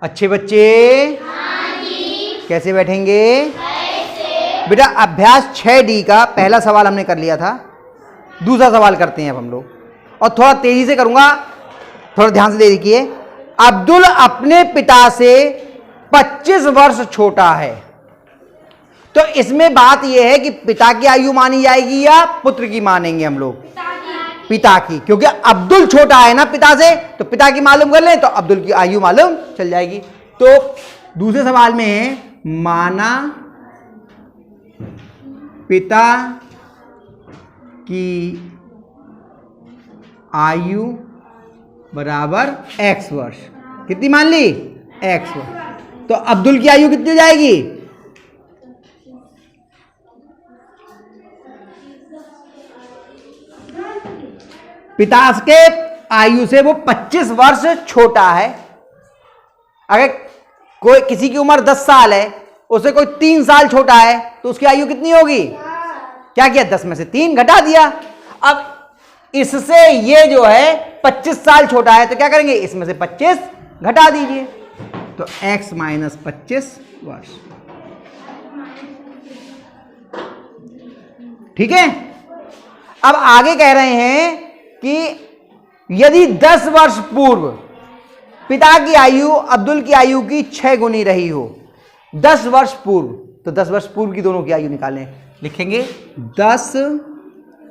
अच्छे बच्चे कैसे बैठेंगे? बेटा अभ्यास 6D का पहला सवाल हमने कर लिया था, दूसरा सवाल करते हैं अब हम लोग, और थोड़ा तेजी से करूंगा, थोड़ा ध्यान से देखिए। अब्दुल अपने पिता से 25 वर्ष छोटा है, तो इसमें बात यह है कि पिता की आयु मानी जाएगी या पुत्र की मानेंगे हम लोग? पिता की, क्योंकि अब्दुल छोटा है ना पिता से, तो पिता की मालूम कर लें तो अब्दुल की आयु मालूम चल जाएगी। तो दूसरे सवाल में है माना पिता की आयु बराबर x वर्ष। कितनी मान ली? x वर्ष। तो अब्दुल की आयु कितनी हो जाएगी? पिता के आयु से वो 25 वर्ष छोटा है। अगर कोई किसी की उम्र 10 साल है, उसे कोई 3 साल छोटा है, तो उसकी आयु कितनी होगी? क्या किया? 10 में से 3 घटा दिया। अब इससे ये जो है 25 साल छोटा है, तो क्या करेंगे? इसमें से 25 घटा दीजिए, तो x माइनस 25 वर्ष। ठीक है। अब आगे कह रहे हैं कि यदि 10 वर्ष पूर्व पिता की आयु अब्दुल की आयु की 6 गुनी रही हो, 10 वर्ष पूर्व, तो 10 वर्ष पूर्व की दोनों की आयु निकालें। लिखेंगे 10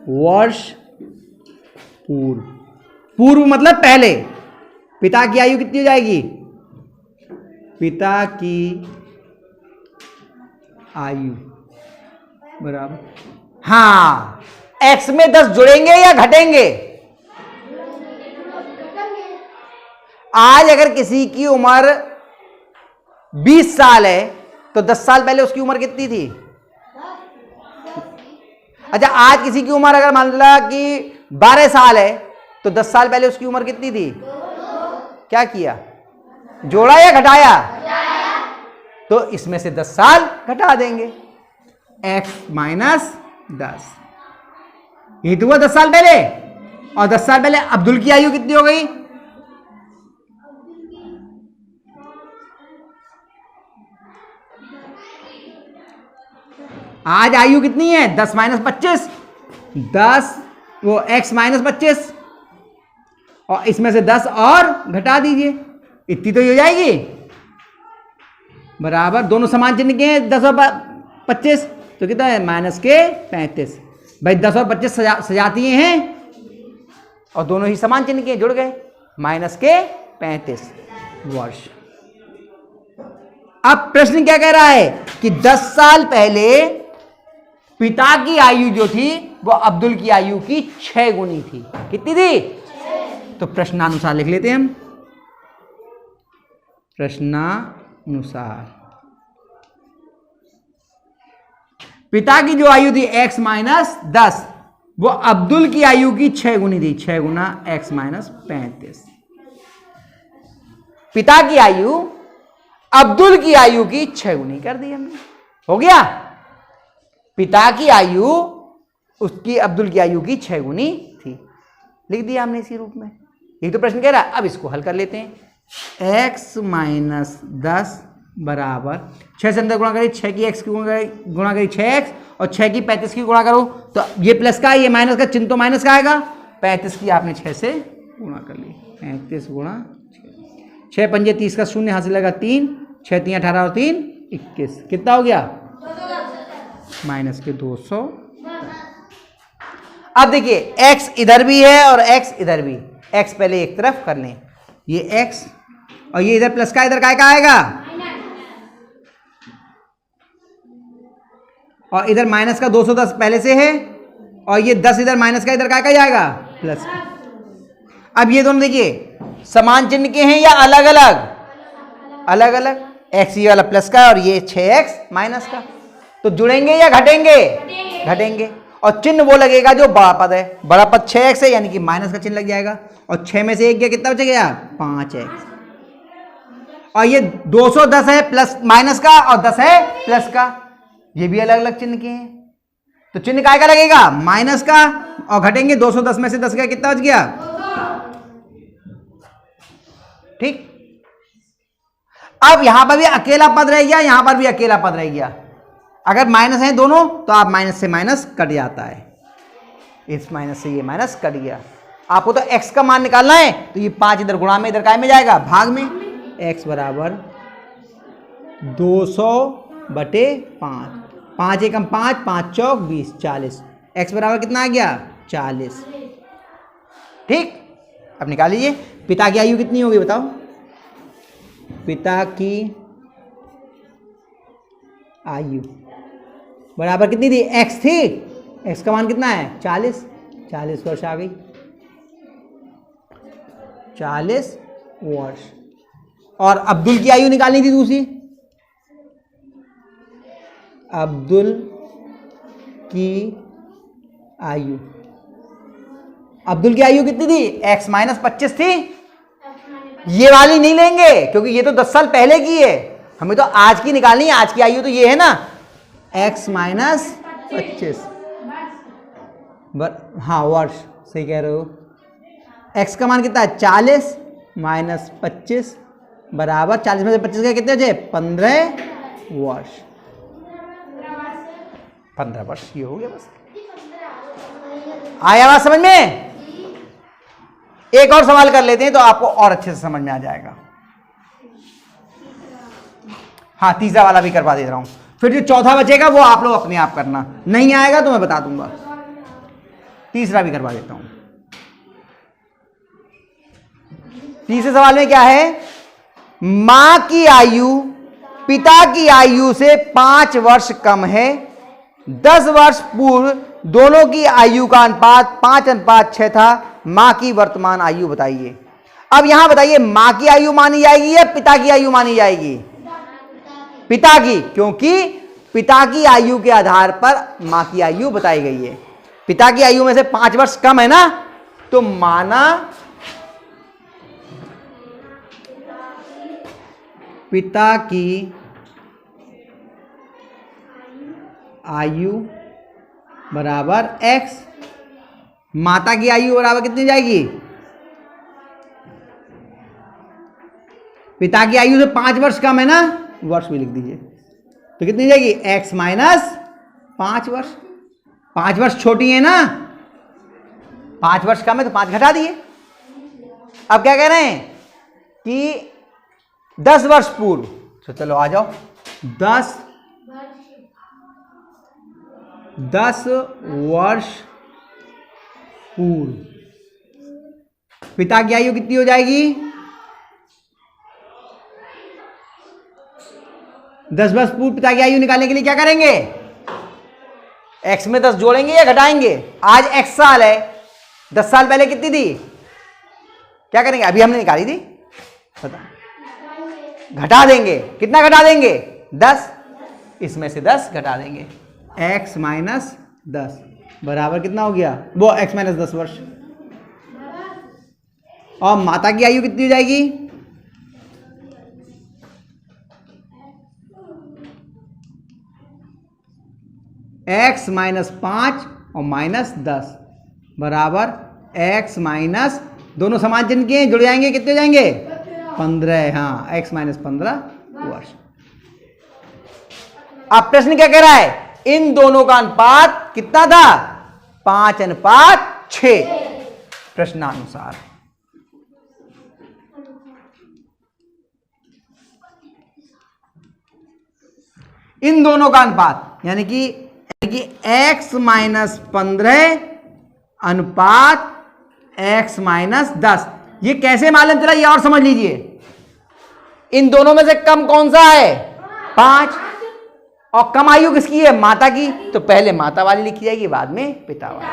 वर्ष पूर्व। पूर्व मतलब पहले। पिता की आयु कितनी हो जाएगी? पिता की आयु बराबर, हाँ, x में 10 जुड़ेंगे या घटेंगे? आज अगर किसी की उम्र 20 साल है, तो 10 साल पहले उसकी उम्र कितनी थी? अच्छा, आज किसी की उम्र अगर मान लो कि 12 साल है, तो 10 साल पहले उसकी उम्र कितनी थी? क्या किया? जोड़ा या घटाया? तो इसमें से 10 साल घटा देंगे, x माइनस 10। ये तो हुआ 10 साल पहले, और 10 साल पहले अब्दुल की आयु कितनी हो गई? आज आयु कितनी है? 10 माइनस 25, 10 वो x माइनस 25, और इसमें से 10 और घटा दीजिए, इतनी तो हो जाएगी, बराबर। दोनों समान चिन्ह के हैं, 10 और 25, तो कितना है? माइनस के 35। भाई 10 और 25 सजातीय हैं, और दोनों ही समान चिन्ह के जुड़ गए, माइनस के 35 वर्ष। अब प्रश्न क्या कह रहा है कि 10 साल पहले पिता की आयु जो थी वो अब्दुल की आयु की 6 गुनी थी। कितनी थी? तो प्रश्नानुसार लिख लेते हैं हम। प्रश्नानुसार पिता की जो आयु थी x माइनस 10, वो अब्दुल की आयु की 6 गुनी थी, 6 गुना x माइनस 35। पिता की आयु अब्दुल की आयु की 6 गुनी कर दी हमने, हो गया। पिता की आयु उसकी अब्दुल की आयु की 6 गुनी थी, लिख दिया हमने इसी रूप में। ये तो प्रश्न कह रहा है। अब इसको हल कर लेते हैं। x माइनस 10 बराबर 6 से अंदर गुणा करिए, 6 की x की गुणा करिए 6x, और 6 की 35 की गुणा करो, तो ये प्लस का ये माइनस का चिन्ह तो माइनस का आएगा। 35 की आपने 6 से गुणा कर ली, 35 गुणा 6 पंजे 30 का शून्य हाथ से लगा 3, 6 3 18 और 3 21, कितना हो गया? माइनस के 200। अब देखिए x इधर भी है और x इधर भी, x पहले एक तरफ कर लें, ये x और ये इधर प्लस का इधर का आएगा, और इधर माइनस का 210 पहले से है, और ये 10 इधर माइनस का इधर का जाएगा प्लस का। अब ये दोनों देखिए समान चिन्ह के हैं या अलग अलग? अलग अलग। x ये वाला प्लस का और ये 6x माइनस का, तो जुड़ेंगे या घटेंगे? घटेंगे। और चिन्ह वो लगेगा जो बड़ा पद है, बड़ा पद 6x है, यानी कि माइनस का चिन्ह लग जाएगा, और 6 में से 1 गया, कितना बच गया? 5x। और ये 210 है प्लस माइनस का, और 10 है प्लस का, ये भी अलग अलग चिन्ह के हैं, तो चिन्ह काय का लगेगा? माइनस का, और घटेंगे 210 में से 10 गया, कितना बच गया? ठीक। अब यहां पर भी अकेला पद रह गया, यहां पर भी अकेला पद रह गया। अगर माइनस है दोनों तो आप माइनस से माइनस कट जाता है, इस माइनस से ये माइनस कट गया। आपको तो x का मान निकालना है, तो ये 5 इधर गुणा में, इधर काय में जाएगा, भाग में। x बराबर 200/5, 5 एकम 5, 5 चौक 20, 40। x बराबर कितना आ गया, 40। ठीक, अब निकाल लीजिए पिता की आयु कितनी होगी बताओ। पिता की आयु बराबर कितनी थी, x थी, x का मान कितना है, 40। 40 वर्ष आ गई, 40 वर्ष। और अब्दुल की आयु निकालनी थी दूसरी, अब्दुल की आयु, अब्दुल की आयु कितनी थी, x माइनस 25 थी। ये वाली नहीं लेंगे क्योंकि ये तो 10 साल पहले की है, हमें तो आज की निकालनी है। आज की आयु तो ये है ना, x माइनस 25, हाँ वर्ष, सही कह रहे हो। x का मान कितना है, 40 माइनस 25 बराबर 40 में से 25 का कितने बचे, 15 वर्ष। 15 वर्ष ये हो गया बस। आया बात समझ में? एक और सवाल कर लेते हैं तो आपको और अच्छे से समझ में आ जाएगा। हाँ, तीसरा वाला भी करवा दे रहा हूं, फिर जो चौथा बचेगा वो आप लोग अपने आप करना, नहीं आएगा तो मैं बता दूंगा। तीसरा भी करवा देता हूं। तीसरे सवाल में क्या है, मां की आयु पिता की आयु से 5 वर्ष कम है। 10 वर्ष पूर्व दोनों की आयु का अनुपात 5:6 था। मां की वर्तमान आयु बताइए। अब यहां बताइए, मां की आयु मानी जाएगी या पिता की आयु मानी जाएगी? पिता की, क्योंकि पिता की आयु के आधार पर मां की आयु बताई गई है। पिता की आयु में से 5 वर्ष कम है ना, तो माना पिता की आयु बराबर x, माता की आयु बराबर कितनी जाएगी, पिता की आयु से 5 वर्ष कम है ना, वर्ष भी लिख दीजिए, तो कितनी जाएगी, x माइनस 5 वर्ष। 5 वर्ष छोटी है ना, 5 वर्ष कम है तो 5 घटा दिए। अब क्या कह रहे हैं कि 10 वर्ष पूर्व, तो चलो आ जाओ, 10 वर्ष पूर्व पिता की आयु कितनी हो जाएगी, 10 वर्ष पूर्व पिता की आयु निकालने के लिए क्या करेंगे, x में 10 जोड़ेंगे या घटाएंगे। आज x साल है, 10 साल पहले कितनी थी, क्या करेंगे, अभी हमने निकाली थी, पता घटा देंगे। कितना घटा देंगे, 10, इसमें से 10 घटा देंगे। x माइनस 10 बराबर कितना हो गया, वो x माइनस 10 वर्ष। और माता की आयु कितनी हो जाएगी, x माइनस 5 और माइनस 10 बराबर x माइनस, दोनों समान चिन्ह के जुड़ जाएंगे, कितने हो जाएंगे, 15। हाँ, x माइनस 15 वर्ष। अब प्रश्न क्या कह रहा है, इन दोनों का अनुपात कितना था, 5:6 प्रश्नानुसार। इन दोनों का अनुपात यानी कि x माइनस 15 अनुपात x माइनस 10, ये कैसे मालूम चला, ये और समझ लीजिए। इन दोनों में से कम कौन सा है, 5, और कम आयु किसकी है, माता की, तो पहले माता वाली लिखी जाएगी, बाद में पिता वाली।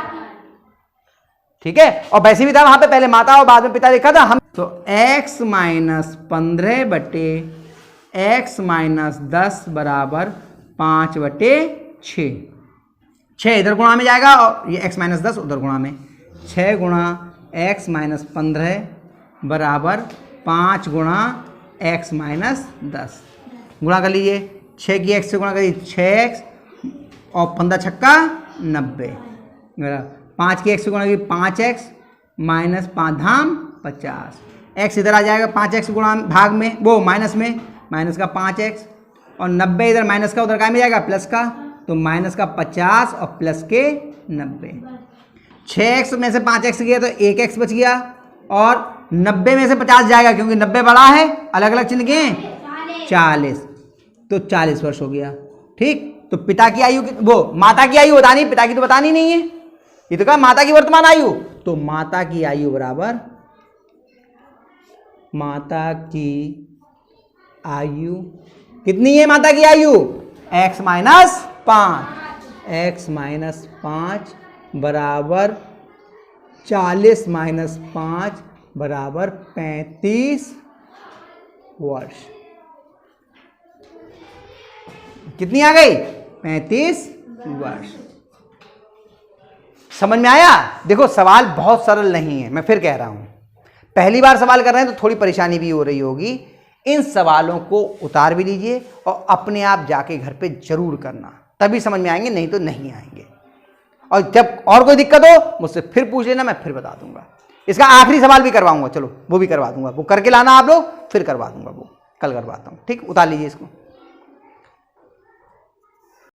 ठीक है, और वैसे भी था वहां पे पहले माता और बाद में पिता लिखा था हम, तो x माइनस 15 बटे x माइनस 10 बराबर 5/6। 6 इधर गुणा में जाएगा और ये x माइनस 10 उधर गुणा में, 6 गुणा x माइनस 15 बराबर 5 गुणा x माइनस 10। गुणा कर लीजिए, 6 की x से गुणा करिए 6x और 15 छक्का 90, 5 की x से गुणा करिए 5x माइनस 5 धाम 50। x इधर आ जाएगा, 5x गुणा भाग में, वो माइनस में, माइनस का 5x और 90 इधर माइनस का उधर का में जाएगा प्लस का, तो माइनस का 50 और प्लस के 90। 6x में से 5x गया तो 1x बच गया और 90 में से 50 जाएगा क्योंकि 90 बड़ा है, अलग अलग चिन्ह के 40, तो 40 वर्ष हो गया। ठीक, तो पिता की आयु वो माता की आयु बतानी, पिता की तो बतानी नहीं है। ये तो कहा माता की वर्तमान आयु, तो माता की आयु बराबर माता की आयु कितनी है? माता की आयु x माइनस 5 बराबर 40 माइनस 5 बराबर 35 वर्ष। कितनी आ गई? 35 वर्ष। समझ में आया? देखो सवाल बहुत सरल नहीं है, मैं फिर कह रहा हूं, पहली बार सवाल कर रहे हैं तो थोड़ी परेशानी भी हो रही होगी। इन सवालों को उतार भी लीजिए और अपने आप जाके घर पे जरूर करना, तभी समझ में आएंगे, नहीं तो नहीं आएंगे। और जब और कोई दिक्कत हो मुझसे फिर पूछ लेना, मैं फिर बता दूंगा। इसका आखिरी सवाल भी करवाऊंगा, चलो वो भी करवा दूंगा, वो करके लाना आप लोग, फिर करवा दूंगा, वो कल करवाता हूं। ठीक, उतार लीजिए इसको।